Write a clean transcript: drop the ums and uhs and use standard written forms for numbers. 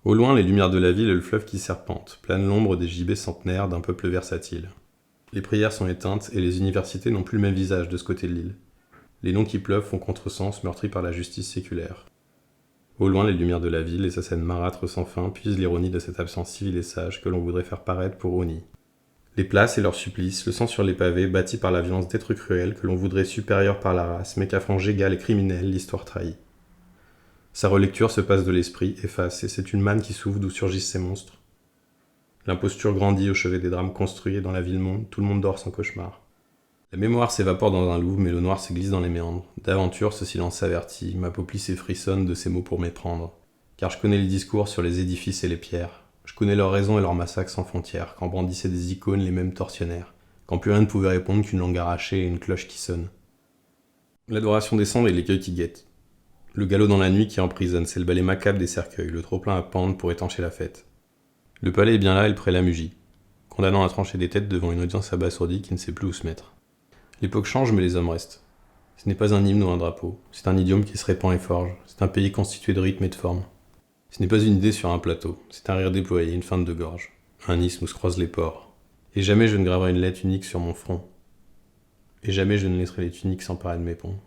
Au loin, les lumières de la ville et le fleuve qui serpente, plane l'ombre des gibets centenaires d'un peuple versatile. Les prières sont éteintes et les universités n'ont plus le même visage de ce côté de l'île. Les noms qui pleuvent font contresens, meurtris par la justice séculaire. Au loin, les lumières de la ville et sa scène marâtre sans fin puisent l'ironie de cette absence civile et sage que l'on voudrait faire paraître pour Oni. Les places et leurs supplices, le sang sur les pavés, bâtis par la violence d'êtres cruels que l'on voudrait supérieurs par la race, mais qu'affrange égale et criminelle l'histoire trahie. Sa relecture se passe de l'esprit, efface, et c'est une manne qui s'ouvre d'où surgissent ces monstres. L'imposture grandit au chevet des drames construits et dans la ville-monde, tout le monde dort sans cauchemar. La mémoire s'évapore dans un louvre, mais le noir se glisse dans les méandres. D'aventure, ce silence s'avertit, ma paupière s'effrissonne de ces mots pour m'éprendre. Car je connais les discours sur les édifices et les pierres. Je connais leurs raisons et leurs massacres sans frontières, quand brandissaient des icônes les mêmes tortionnaires, quand plus rien ne pouvait répondre qu'une langue arrachée et une cloche qui sonne. L'adoration des cendres et l'écueil qui guette. Le galop dans la nuit qui emprisonne, c'est le balai macabre des cercueils, le trop-plein à pendre pour étancher la fête. Le palais est bien là et le prélat mugit, condamnant à trancher des têtes devant une audience abasourdie qui ne sait plus où se mettre. L'époque change mais les hommes restent. Ce n'est pas un hymne ou un drapeau, c'est un idiome qui se répand et forge, c'est un pays constitué de rythmes et de formes. Ce n'est pas une idée sur un plateau, c'est un rire déployé, une feinte de gorge, un isthme où se croisent les ports. Et jamais je ne graverai une lettre unique sur mon front. Et jamais je ne laisserai les tuniques s'emparer de mes ponts.